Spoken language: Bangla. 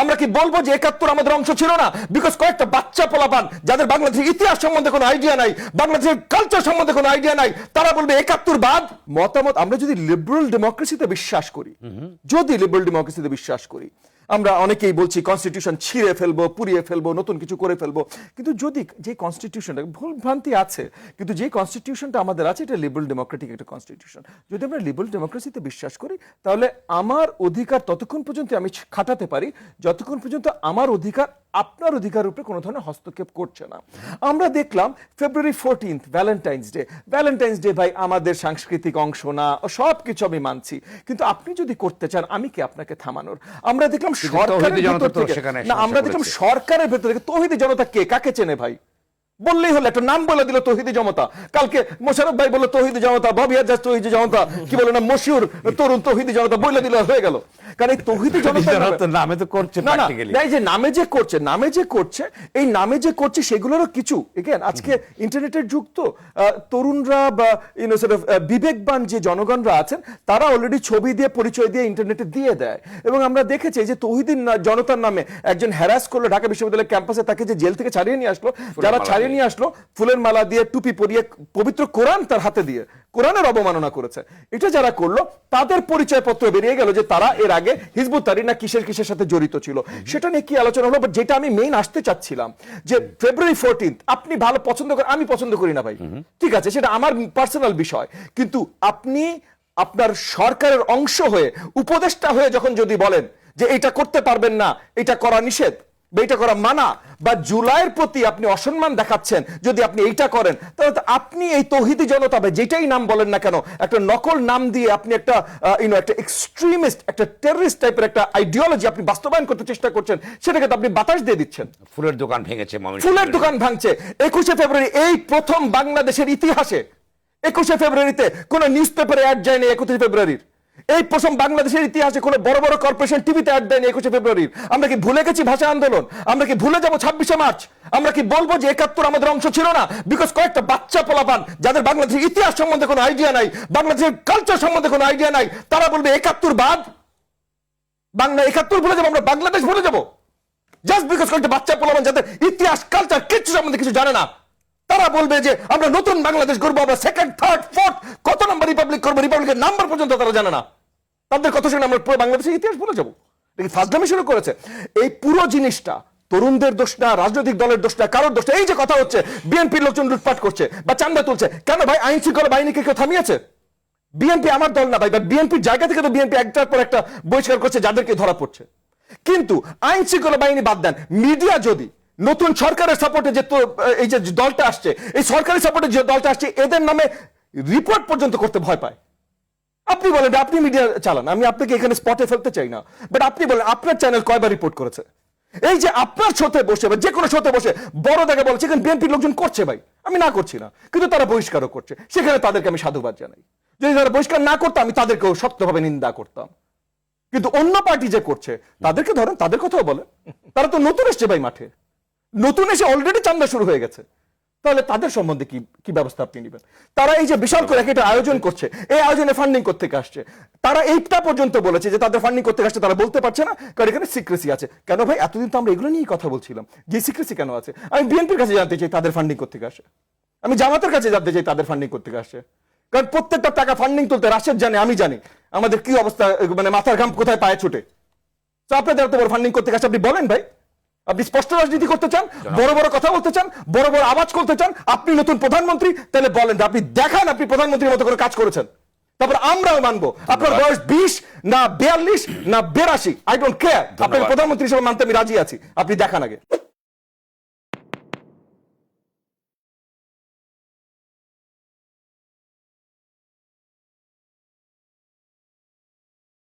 আমরা কি বলবো যে ৭১ আমাদের অংশ ছিল না? বিকজ কয়েকটা বাচ্চা পোলাপান যাদের বাংলাদেশের ইতিহাস সম্বন্ধে কোনো আইডিয়া নাই, বাংলাদেশের কালচার সম্বন্ধে কোনো আইডিয়া নাই, তারা বলবে ৭১ বাদ। মতামত আমরা যদি লিবারেল ডেমোক্রেসিতে বিশ্বাস করি, আমরা অনেকেই বলছি কনস্টিটিউশন ছিঁড়ে ফেলবো, পুড়িয়ে ফেলবো, নতুন কিছু করে ফেলবো, কিন্তু যদি যে কনস্টিটিউশনটা ভুল ভ্রান্তি আছে, কিন্তু যে কনস্টিটিউশনটা আমাদের আছে এটা লিবারেল ডেমোক্রেটিক একটা কনস্টিটিউশন। যদি আমরা লিবারেল ডেমোক্রেসিতে বিশ্বাস করি, তাহলে আমার অধিকার ততক্ষণ পর্যন্ত আমি খাটাতে পারি যতক্ষণ পর্যন্ত আমার অধিকার আপনার অধিকার উপরে কোনো ধরনের হস্তক্ষেপ করছে না। আমরা দেখলাম ফেব্রুয়ারি 14 ভ্যালেন্টাইন্স ডে ভাই আমাদের সাংস্কৃতিক অংশ না, সব কিছু আমি মানছি, কিন্তু আপনি যদি করতে চান আমি কি আপনাকে থামানোর? আমরা দেখলাম সরকারের ভেতর থেকে তৌহিদি জনতা কে কাকে চেনে ভাই? বললেই হলো, একটা নাম বলে দিল তৌহিদি জনতা। কালকে মোশাররফ ভাই বলল তৌহিদি জনতা, ববি আজাদ তৌহিদি জনতা, কি বলে না মশহুর তরুণ তৌহিদি জনতা বলে দিল, হয়ে গেল। কারণ এই তৌহিদি জনতা নামে তো করছে না, এই যে নামে যে করছে সেগুলোরও কিছু এগেন আজকে ইন্টারনেটের যুগ, তো তরুণরা বা বিবেকবান যে জনগণরা আছেন তারা অলরেডি ছবি দিয়ে পরিচয় দিয়ে ইন্টারনেটে দিয়ে দেয়। এবং আমরা দেখেছি যে তৌহিদি জনতার নামে একজন হ্যারাস করলো ঢাকা বিশ্ববিদ্যালয়ের ক্যাম্পাসে, তাকে যে জেল থেকে ছাড়িয়ে নিয়ে আসলো, যারা ছাড়িয়ে নিয়ে আসলো ফুলের মালা দিয়ে, টুপি পরিয়ে, পবিত্র কোরআন তার হাতে দিয়ে কোরআনের অবমাননা করেছে, এটা যারা করলো তাদের পরিচয় পত্র বেরিয়ে গেল যে তারা এর আগে হিজবুত তাহরির না কিসের সাথে জড়িত ছিল। সেটা নিয়ে কি আলোচনা হলো, বাট যেটা আমি মেইন আসতে চাচ্ছিলাম যে ফেব্রুয়ারি 14 আপনি ভালো পছন্দ করেন, আমি পছন্দ করি না ভাই, ঠিক আছে, সেটা আমার পার্সোনাল বিষয়, কিন্তু আপনি আপনার সরকারের অংশ হয়ে উপদেষ্টা হয়ে যখন যদি বলেন যে এটা করতে পারবেন না, এটা করা নিষেধ বা এটা করা মানা, বা জুলাইয়ের প্রতি আপনি অসম্মান দেখাচ্ছেন যদি আপনি এইটা করেন, তাহলে আপনি এই তৌহিদি জনতা বা যেটাই নাম বলেন না কেন, একটা নকল নাম দিয়ে আপনি একটা একটা এক্সট্রিমিস্ট, একটা টেররিস্ট টাইপের একটা আইডিওলজি আপনি বাস্তবায়ন করতে চেষ্টা করছেন, সেটাকে তো আপনি বাতাস দিয়ে দিচ্ছেন। ফুলের দোকান ভেঙেছে, ফুলের দোকান ভাঙছে 21শে ফেব্রুয়ারি, এই প্রথম বাংলাদেশের ইতিহাসে 21শে ফেব্রুয়ারিতে কোন নিউজ পেপারে অ্যাড যায়নি 31 ফেব্রুয়ারির। এই প্রথম বাংলাদেশের ইতিহাসে কোনো বড় বড় কর্পোরেশন টিভিতে অ্যাড দেয়নি 21শে ফেব্রুয়ারির। আমরা কি ভুলে গেছি ভাষা আন্দোলন? আমরা কি ভুলে যাব 26শে মার্চ? আমরা কি বলবো যে ৭১ আমাদের অংশ ছিল না? বিকজ কয়েকটা বাচ্চা পোলাপান যাদের বাংলাদেশের ইতিহাস সম্বন্ধে কোনো আইডিয়া নাই, বাংলাদেশের কালচার সম্বন্ধে কোনো আইডিয়া নাই, তারা বলবে ৭১ বাদ, বাংলা ৭১ ভুলে যাবো, আমরা বাংলাদেশ ভুলে যাবো, জাস্ট বিকজ কয়েকটা বাচ্চা পোলাপান যাদের ইতিহাস কালচার কিছু সম্বন্ধে কিছু জানে না, তারা বলবে যে আমরা নতুন বাংলাদেশ করবো, আমরা সেকেন্ড, থার্ড, ফোর্থ কত নাম্বার রিপাবলিক করবো, রিপাবলিকের নাম্বার পর্যন্ত তারা জানে না। তাদের কথা শুনে আমরা পুরো বাংলাদেশের ইতিহাস ভুলে যাবো। ফাজলামি শুরু করেছে। এই পুরো জিনিসটা তরুণদের দোষ না, রাজনৈতিক দলের দোষ না, কারোর দোষ না। এই যে কথা হচ্ছে বিএনপির লোকজন লুটপাট করছে বা চান্দা তুলছে, কেন ভাই আইন শৃঙ্খলা বাহিনীকে কেউ থামিয়েছে? বিএনপি আমার দল না ভাই, বা বিএনপির জায়গা থেকে তো বিএনপি একটার পর একটা বহিষ্কার করছে যাদেরকে ধরা পড়ছে, কিন্তু আইন শৃঙ্খলা বাহিনী বাদ দেন, মিডিয়া যদি নতুন সরকারের সাপোর্টে যে এই যে দলটা আসছে, এই সরকারি সাপোর্টে যে দলটা আসছে, এদের নামে রিপোর্ট পর্যন্ত করতে ভয় পায়। আপনি বলেন আপনি মিডিয়া চালান, আমি আপনাকে এখানে স্পটে ফেলতে চাই না, বাট আপনি বলেন আপনার চ্যানেল কয়বার রিপোর্ট করেছে? এই যে আপনার শোতে বসে বা যে কোনো শোতে বসে বড় দেখা বলছে এখানে বিএনপির লোকজন করছে ভাই, আমি না করছি না, কিন্তু তারা বহিষ্কারও করছে, সেখানে তাদেরকে আমি সাধুবাদ জানাই। যদি তারা বহিষ্কার না করতাম আমি তাদেরকেও শক্তভাবে নিন্দা করতাম, কিন্তু অন্য পার্টি যে করছে তাদেরকে ধরেন, তাদের কথাও বলেন। তারা তো নতুন এসছে ভাই, মাঠে নতুন এসে অলরেডি চান্দা শুরু হয়ে গেছে, তাহলে তাদের সম্বন্ধে কি ব্যবস্থা আপনি নেবেন? তারা এই যে বিশাল করে একটা আয়োজন করছে, এই আয়োজনে ফান্ডিং করতে আসছে, তারা এইটা পর্যন্ত বলেছে যে তাদের ফান্ডিং করতে আসছে, তারা বলতে পারছে না কারণ এখানে সিক্রেসি আছে। কেন ভাই? এতদিন তো আমরা এগুলো নিয়েই কথা বলছিলাম, যে সিক্রেসি কেন আছে? আমি বিএনপির কাছে জানতে চাই তাদের ফান্ডিং করতে আসে, আমি জামাতের কাছে জানতে চাই তাদের ফান্ডিং করতে আসে, কারণ প্রত্যেকটা টাকা ফান্ডিং তুলতে রাশেদ জানে, আমি জানি আমাদের কি অবস্থা, মানে মাথার ঘাম কোথায় পায়ে ছুটে। তো আপনাদের এত বড় ফান্ডিং করতে আসে, আপনি বলেন ভাই, আপনি স্পষ্ট রাজনীতি করতে চান, বড় বড় কথা বলতে চান, বড় বড় আওয়াজ করতে চান, আপনি নতুন প্রধানমন্ত্রী, তাহলে বলেন, আপনি দেখান আপনি প্রধানমন্ত্রীর মতো করে কাজ করেছেন, তারপর আমরাও মানবো। আপনার বয়স 20 না 42 না 82, আই ডোন্ট কেয়ার, আপনার প্রধানমন্ত্রী হিসেবে মানতে আমি রাজি আছি, আপনি দেখান আগে।